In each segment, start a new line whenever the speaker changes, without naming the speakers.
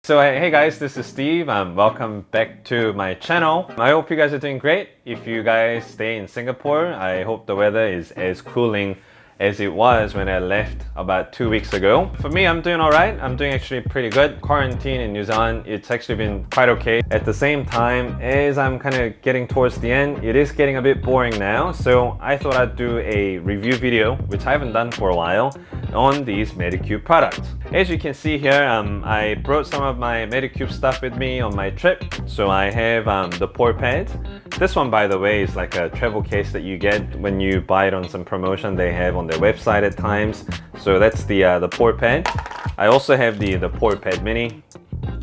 So hey guys, this is Steve. Welcome back to my channel. I hope you guys are doing great. If you guys stay in Singapore, I hope the weather is as cooling as it was when I left about 2 weeks ago. For me, I'm doing alright. I'm doing actually pretty good. Quarantine in New Zealand, it's actually been quite okay. At the same time, as I'm kind of getting towards the end, it is getting a bit boring now. So I thought I'd do a review video, which I haven't done for a while, on these Medicube products. As you can see here, I brought some of my Medicube stuff with me on my trip. So I have the Porepad. This one, by the way, is like a travel case that you get when you buy it on some promotion they have on their website at times. So that's the Porepad. I also have the Porepad Mini.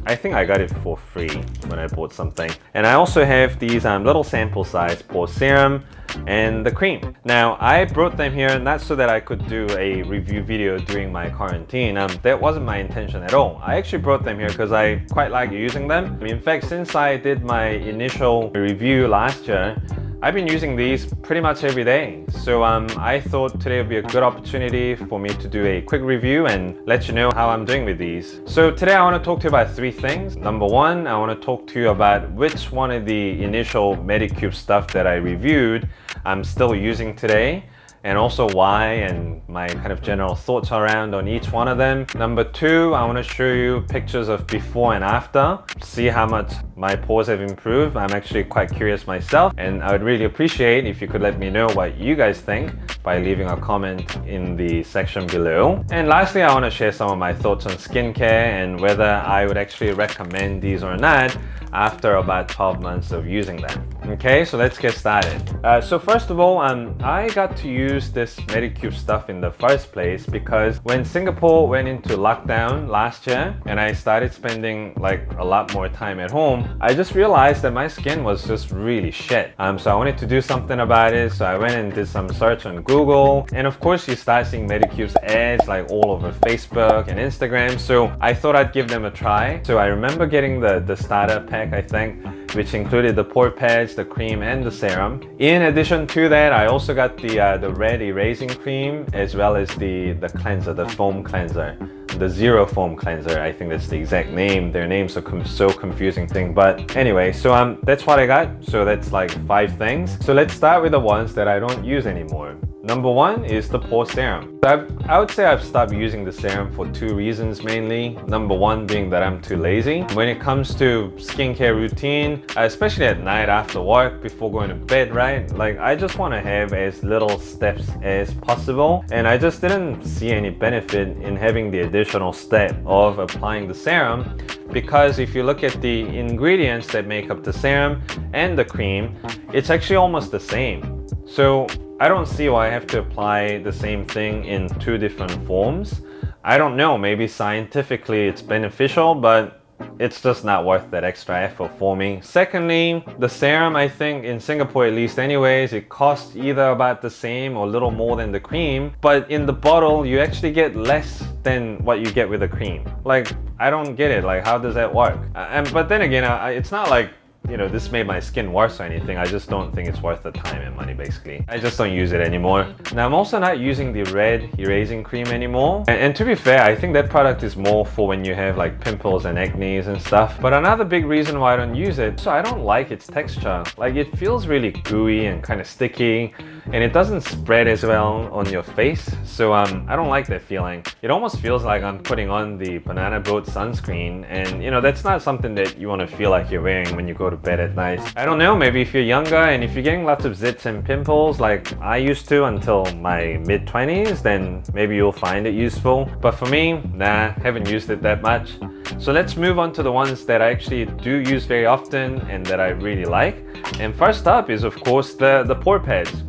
I think I got it for free when I bought something. And I also have these little sample size pore serum and the cream. Now I brought them here not so that I could do a review video during my quarantine. That wasn't my intention at all. I actually brought them here because I quite like using them. In fact, since I did my initial review last year, I've been using these pretty much every day. So I thought today would be a good opportunity for me to do a quick review and let you know how I'm doing with these. So today I want to talk to you about three things. Number one, I want to talk to you about which one of the initial Medicube stuff that I reviewed I'm still using today, and also why and my kind of general thoughts around on each one of them. Number two, I want to show you pictures of before and after, see how much my pores have improved. I'm actually quite curious myself, and I would really appreciate if you could let me know what you guys think by leaving a comment in the section below. And lastly, I want to share some of my thoughts on skincare and whether I would actually recommend these or not after about 12 months of using them. Okay, so let's get started. So first of all, I got to use this Medicube stuff in the first place because when Singapore went into lockdown last year and I started spending like a lot more time at home, I just realized that my skin was just really shit. So I wanted to do something about it, so I went and did some search on Google, and of course you start seeing Medicube's ads like all over Facebook and Instagram, so I thought I'd give them a try. So I remember getting the starter pack, I think, which included the pore pads, the cream, and the serum. In addition to that, I also got the red erasing cream, as well as the cleanser, the foam cleanser, the zero foam cleanser. I think that's the exact name. Their names are so confusing thing, but anyway, so that's what I got. So that's like 5 things. So let's start with the ones that I don't use anymore. Number one is the pore serum. I would say I've stopped using the serum for 2 reasons mainly. Number one being that I'm too lazy. When it comes to skincare routine, especially at night after work, before going to bed, right? Like I just want to have as little steps as possible. And I just didn't see any benefit in having the additional step of applying the serum, because if you look at the ingredients that make up the serum and the cream, it's actually almost the same. So I don't see why I have to apply the same thing in 2 different forms. I don't know, maybe scientifically it's beneficial, but it's just not worth that extra effort for me. Secondly, the serum, I think in Singapore at least anyways, it costs either about the same or a little more than the cream, but in the bottle you actually get less than what you get with the cream. Like, I don't get it, like how does that work? But then again, it's not like, you know, this made my skin worse or anything. I just don't think it's worth the time and money, basically. I just don't use it anymore. Now, I'm also not using the red erasing cream anymore. And to be fair, I think that product is more for when you have like pimples and acne and stuff. But another big reason why I don't use it, so I don't like its texture. Like it feels really gooey and kind of sticky, and it doesn't spread as well on your face. So I don't like that feeling. It almost feels like I'm putting on the banana boat sunscreen, and you know, that's not something that you want to feel like you're wearing when you go to bed at night. I don't know, maybe if you're younger and if you're getting lots of zits and pimples like I used to until my mid-20s, then maybe you'll find it useful. But for me, nah, haven't used it that much. So let's move on to the ones that I actually do use very often and that I really like. And first up is of course the pore pads.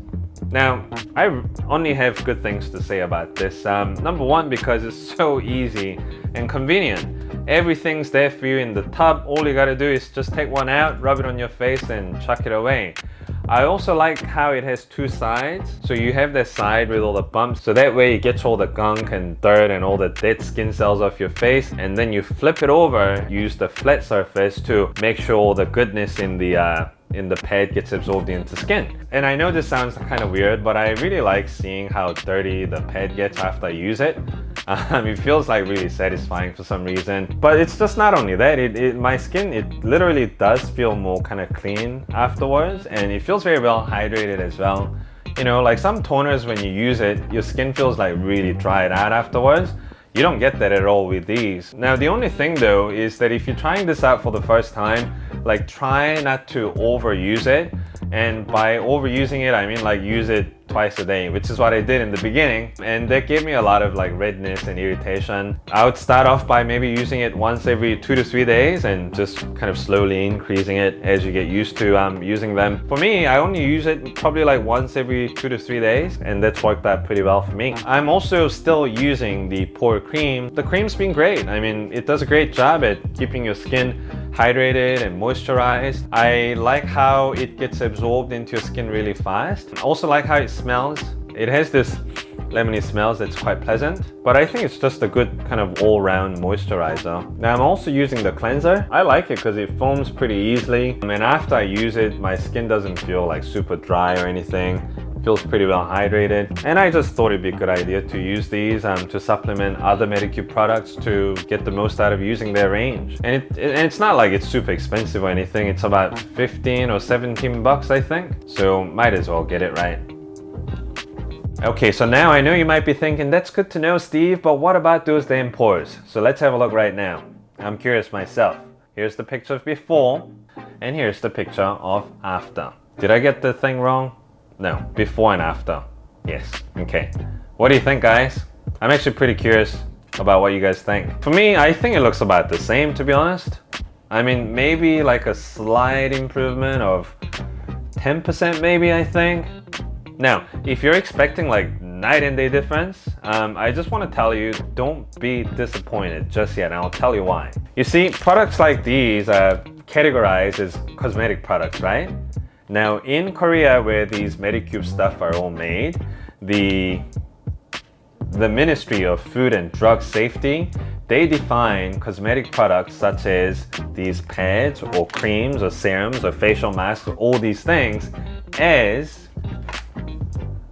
Now, I only have good things to say about this. Number one, because it's so easy and convenient. Everything's there for you in the tub. All you gotta do is just take one out, rub it on your face and chuck it away. I also like how it has 2 sides. So you have that side with all the bumps, so that way it gets all the gunk and dirt and all the dead skin cells off your face, and then you flip it over, use the flat surface to make sure all the goodness in the in the pad gets absorbed into skin. And I know this sounds kind of weird, but I really like seeing how dirty the pad gets after I use it. It feels like really satisfying for some reason. But it's just not only that, my skin, it literally does feel more kind of clean afterwards, and it feels very well hydrated as well. You know, like some toners, when you use it, your skin feels like really dried out afterwards. You don't get that at all with these. Now, the only thing though is that if you're trying this out for the first time, like try not to overuse it. And by overusing it, I mean like use it twice a day, which is what I did in the beginning. And that gave me a lot of like redness and irritation. I would start off by maybe using it once every 2 to 3 days and just kind of slowly increasing it as you get used to using them. For me, I only use it probably like once every 2 to 3 days, and that's worked out pretty well for me. I'm also still using the pore cream. The cream's been great. I mean, it does a great job at keeping your skin hydrated and moisturized. I like how it gets absorbed into your skin really fast. I also like how it smells. It has this lemony smells that's quite pleasant, but I think it's just a good kind of all-round moisturizer. Now I'm also using the cleanser. I like it because it foams pretty easily, and after I use it, my skin doesn't feel like super dry or anything. Feels pretty well hydrated, and I just thought it'd be a good idea to use these to supplement other Medicube products to get the most out of using their range. And it's not like it's super expensive or anything. It's about 15 or 17 bucks, I think, so might as well get it right. Okay, so now I know you might be thinking, that's good to know, Steve, but what about those damn pores? So let's have a look right now. I'm curious myself. Here's the picture of before, and here's the picture of after. Did I get the thing wrong? No, before and after. Yes, okay. What do you think, guys? I'm actually pretty curious about what you guys think. For me, I think it looks about the same, to be honest. I mean, maybe like a slight improvement of 10% maybe, I think. Now, if you're expecting like night and day difference, I just want to tell you, don't be disappointed just yet, and I'll tell you why. You see, products like these are categorized as cosmetic products, right? Now, in Korea, where these Medicube stuff are all made, the Ministry of Food and Drug Safety, they define cosmetic products such as these pads or creams or serums or facial masks or all these things as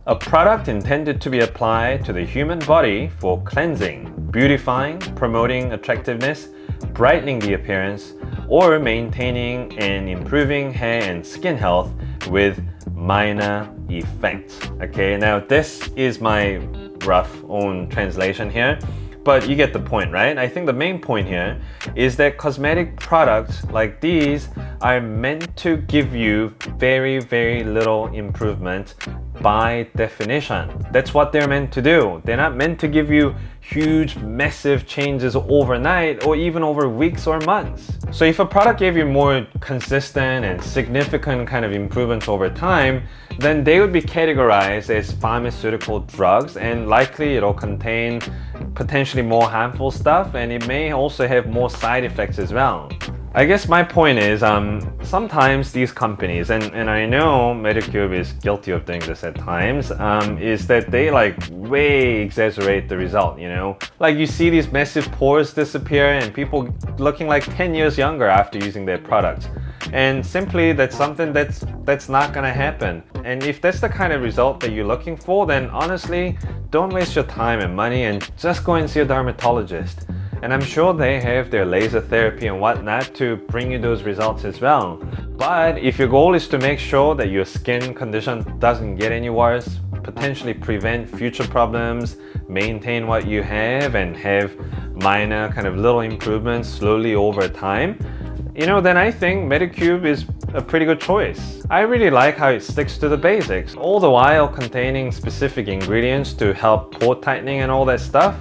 a product intended to be applied to the human body for cleansing, beautifying, promoting attractiveness, brightening the appearance, or maintaining and improving hair and skin health with minor effects. Okay, now this is my rough own translation here, but you get the point, right? I think the main point here is that cosmetic products like these are meant to give you very, very little improvement by definition. That's what they're meant to do. They're not meant to give you huge, massive changes overnight or even over weeks or months. So if a product gave you more consistent and significant kind of improvements over time, then they would be categorized as pharmaceutical drugs, and likely it'll contain potentially more harmful stuff, and it may also have more side effects as well. I guess my point is, sometimes these companies, and I know Medicube is guilty of doing this at times, is that they like way exaggerate the result, you know? Like you see these massive pores disappear and people looking like 10 years younger after using their products. And simply that's something that's not gonna happen. And if that's the kind of result that you're looking for, then honestly, don't waste your time and money and just go and see a dermatologist. And I'm sure they have their laser therapy and whatnot to bring you those results as well. But if your goal is to make sure that your skin condition doesn't get any worse, potentially prevent future problems, maintain what you have, and have minor kind of little improvements slowly over time, you know, then I think Medicube is a pretty good choice. I really like how it sticks to the basics, all the while containing specific ingredients to help pore tightening and all that stuff.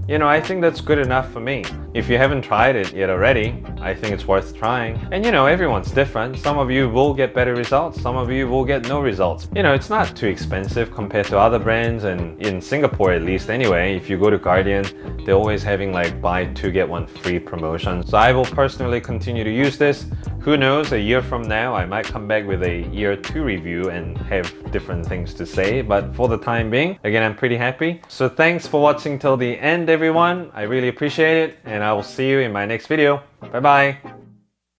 You know, I think that's good enough for me. If you haven't tried it yet already, I think it's worth trying. And you know, everyone's different. Some of you will get better results, some of you will get no results. You know, it's not too expensive compared to other brands, and in Singapore at least anyway, if you go to Guardian, they're always having like buy 2 get 1 free promotion. So I will personally continue to use this. Who knows, a year from now, I might come back with a year 2 review and have different things to say. But for the time being, again, I'm pretty happy. So thanks for watching till the end, everyone. I really appreciate it, and I will see you in my next video. Bye bye.